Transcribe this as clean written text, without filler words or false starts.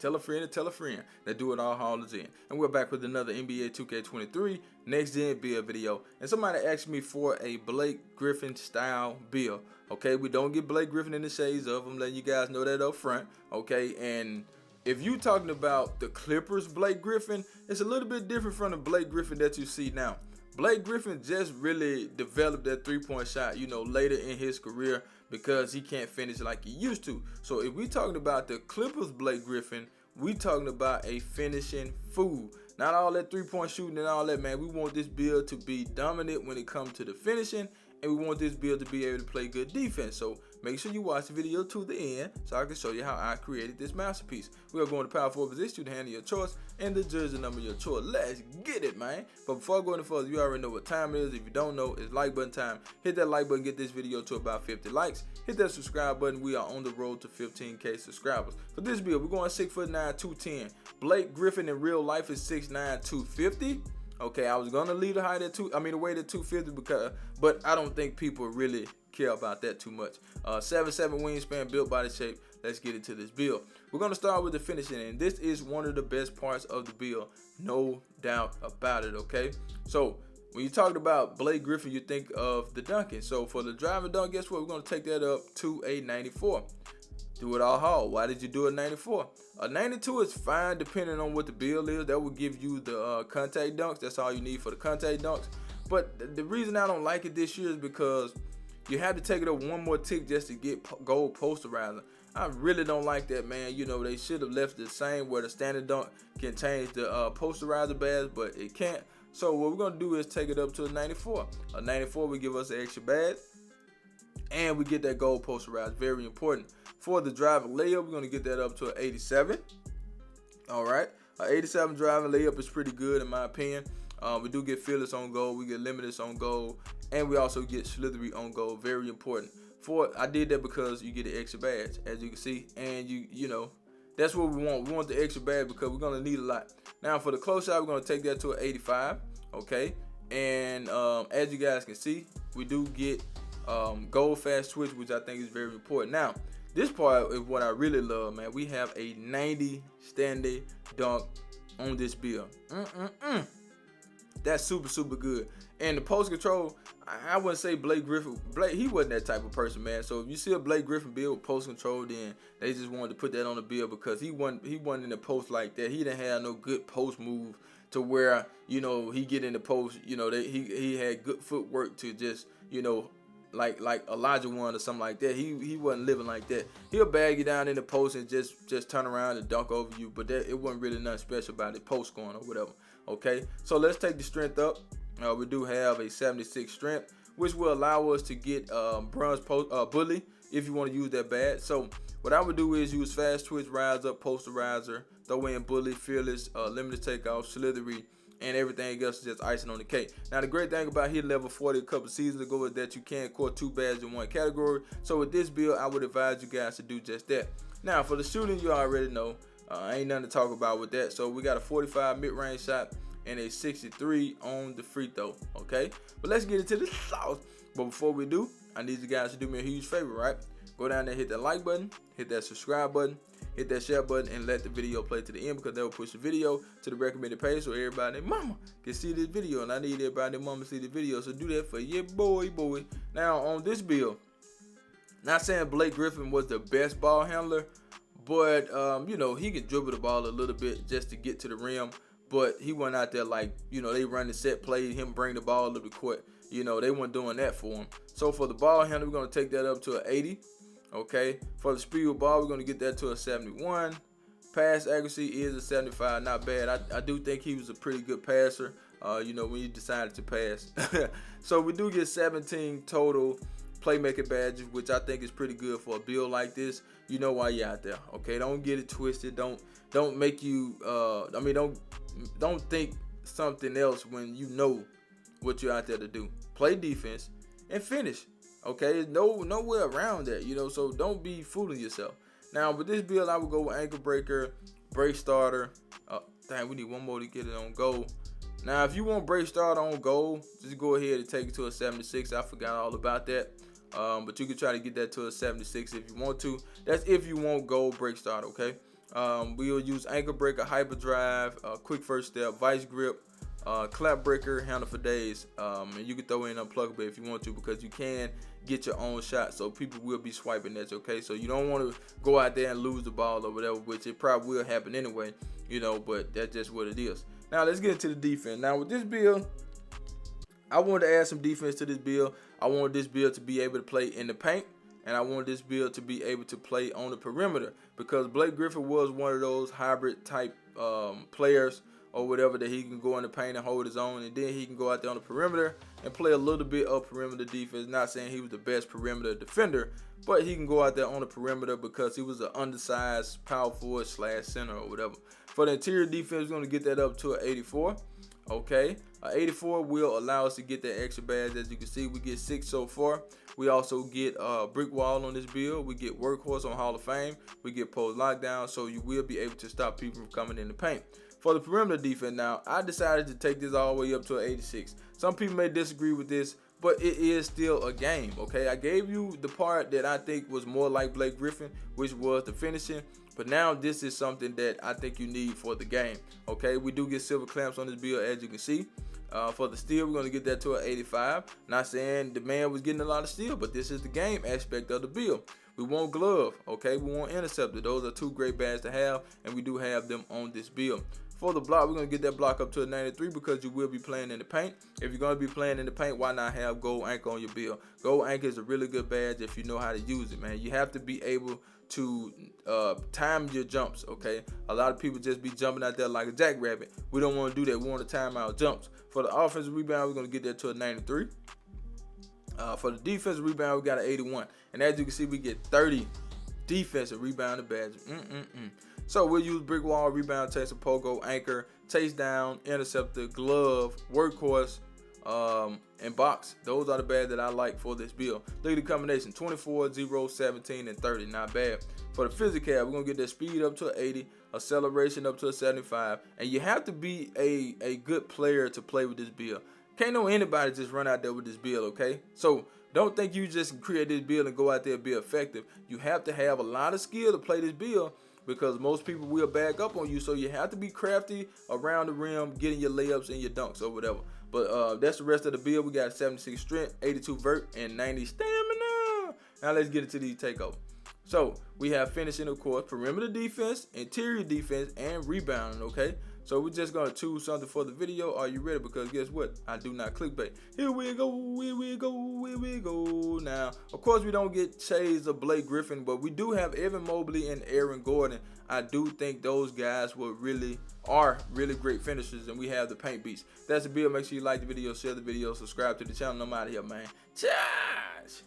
Tell a friend and tell a friend that Do It All Haul is in. And we're back with another NBA 2K23 next gen build video. And somebody asked me for a Blake Griffin style build. Okay, we don't get Blake Griffin in the shades of. I'm letting you guys know that up front. Okay, and if you talking about the Clippers Blake Griffin, it's a little bit different from the Blake Griffin that you see now. Blake Griffin just really developed that three-point shot, later in his career because he can't finish like he used to. So if we talking about the Clippers Blake Griffin, we talking about a finishing fool. Not all that three-point shooting and all that, man. We want this build to be dominant when it comes to the finishing, and we want this build to be able to play good defense. So make sure you watch the video to the end so I can show you how I created this masterpiece. We are going to power forward position to handle your choice and the jersey number of your choice. Let's get it, man. But before I go any further, you already know what time it is. If you don't know, it's like button time. Hit that like button, get this video to about 50 likes. Hit that subscribe button. We are on the road to 15K subscribers. For this build, we're going 6'9", 210. Blake Griffin in real life is 6'9", 250. Okay, I was gonna leave the height at the weight at 250 but I don't think people really care about that too much. 7'7" wingspan, built body shape. Let's get into this build. We're gonna start with the finishing, and this is one of the best parts of the build, no doubt about it. Okay, so when you talk about Blake Griffin, you think of the dunking. So for the drive and dunk, guess what? We're gonna take that up to a 94. Do it all haul. Why did you do a 94? A 92 is fine depending on what the build is. That will give you the contact dunks. That's all you need for the contact dunks. But the reason I don't like it this year is because you have to take it up one more tick just to get gold posterizer. I really don't like that, man. They should have left it the same where the standard dunk can change the posterizer badge, but it can't. So what we're going to do is take it up to a 94. A 94 will give us an extra badge, and we get that gold posterizer. Very important. For the driving layup, we're going to get that up to an 87. All right. An 87 driving layup is pretty good in my opinion. We do get fearless on goal. We get limitless on goal. And we also get slithery on goal. Very important. I did that because you get an extra badge, as you can see. And that's what we want. We want the extra badge because we're going to need a lot. Now for the close shot, we're going to take that to an 85. Okay. And as you guys can see, we do get gold fast twitch, which I think is very important. Now, this part is what I really love, man. We have a 90 standing dunk on this build. That's super, super good. And the post control, I wouldn't say Blake Griffin. He wasn't that type of person, man. So if you see a Blake Griffin build with post control, then they just wanted to put that on the build because he wasn't in the post like that. He didn't have no good post move to where, he get in the post, he had good footwork to just, like Elijah One or something like that. He wasn't living like that. He'll bag you down in the post and just turn around and dunk over you, but it wasn't really nothing special about it, post scoring or whatever. Okay, so let's take the strength up. We do have a 76 strength, which will allow us to get bronze bully if you want to use that badge. So what I would do is use fast twitch, rise up, posterizer, throw in bully, fearless, limited takeoff, slithery, and everything else is just icing on the cake. Now, the great thing about hitting level 40 a couple seasons ago is that you can core 2 badges in one category. So with this build, I would advise you guys to do just that. Now, for the shooting, you already know. Ain't nothing to talk about with that. So we got a 45 mid-range shot and a 63 on the free throw. Okay? But let's get into the sauce. But before we do, I need you guys to do me a huge favor, right? Go down there, hit that like button, hit that subscribe button, hit that share button, and let the video play to the end because that will push the video to the recommended page so everybody and mama can see this video. And I need everybody and mama to see the video. So do that for your boy. Now, on this build, not saying Blake Griffin was the best ball handler, but, he could dribble the ball a little bit just to get to the rim. But he went out there like, they run the set play, him bring the ball up the court. They weren't doing that for him. So for the ball handler, we're going to take that up to an 80. Okay, for the speed of ball, we're going to get that to a 71. Pass accuracy is a 75, not bad. I do think he was a pretty good passer, when he decided to pass. So we do get 17 total playmaking badges, which I think is pretty good for a build like this. You know why you're out there, okay? Don't get it twisted. Don't make you, don't think something else when you know what you're out there to do. Play defense and finish. Okay, nowhere around that, so don't be fooling yourself. Now, with this build, I would go with ankle breaker, break starter. Dang, we need one more to get it on goal. Now, if you want break starter on goal, just go ahead and take it to a 76. I forgot all about that. But you can try to get that to a 76 if you want to. That's if you want gold break starter, okay? We'll use ankle breaker, hyper drive, quick first step, vice grip, clap breaker, handle for days, and you can throw in unpluggable if you want to, because you can get your own shot, so people will be swiping at you, okay? So you don't want to go out there and lose the ball or whatever, which it probably will happen anyway, you know, but that's just what it is. Now let's get into the defense. Now with this build, I wanted to add some defense to this build. I wanted this build to be able to play in the paint, and I wanted this build to be able to play on the perimeter, because Blake Griffin was one of those hybrid type players or whatever, that he can go in the paint and hold his own, and then he can go out there on the perimeter and play a little bit of perimeter defense. Not saying he was the best perimeter defender, but he can go out there on the perimeter because he was an undersized power forward / center or whatever. For the interior defense, we're going to get that up to an 84. Okay, 84 will allow us to get that extra badge. As you can see, we get 6 so far. We also get brick wall on this build. We get workhorse on Hall of Fame. We get post lockdown, so you will be able to stop people from coming in the paint. For the perimeter defense now, I decided to take this all the way up to an 86. Some people may disagree with this, but it is still a game, okay? I gave you the part that I think was more like Blake Griffin, which was the finishing, but now this is something that I think you need for the game, okay? We do get silver clamps on this build, as you can see. For the steal, we're going to get that to an 85. Not saying the man was getting a lot of steal, but this is the game aspect of the build. We want glove, okay? We want interceptor. Those are two great badges to have, and we do have them on this build. For the block, we're going to get that block up to a 93 because you will be playing in the paint. If you're going to be playing in the paint, why not have gold anchor on your build? Gold anchor is a really good badge if you know how to use it, man. You have to be able to time your jumps, okay? A lot of people just be jumping out there like a jackrabbit. We don't want to do that. We want to time our jumps. For the offensive rebound, we're going to get that to a 93. For the defensive rebound, we got an 81. And as you can see, we get 30 defensive rebounding badges. So we'll use brick wall, rebound, chaser, pogo, anchor, chase down, interceptor, glove, workhorse, and box. Those are the badges that I like for this build. Look at the combination: 24, 0, 17, and 30. Not bad. For the physical, we're going to get that speed up to an 80, acceleration up to a 75. And you have to be a good player to play with this build. Can't know anybody just run out there with this build, okay? So don't think you just create this build and go out there and be effective. You have to have a lot of skill to play this build, because most people will back up on you. So you have to be crafty around the rim, getting your layups and your dunks or whatever. But that's the rest of the build. We got 76 strength, 82 vert, and 90 stamina. Now let's get into these takeovers. So we have finishing, of course, perimeter defense, interior defense, and rebounding, okay? So we're just going to choose something for the video. Are you ready? Because guess what? I do not clickbait. Here we go, here we go, here we go. Now, of course, we don't get shades of Blake Griffin, but we do have Evan Mobley and Aaron Gordon. I do think those guys are really great finishers, and we have the paint beats. That's the build. Make sure you like the video, share the video, subscribe to the channel. I'm out of here, man. Charge!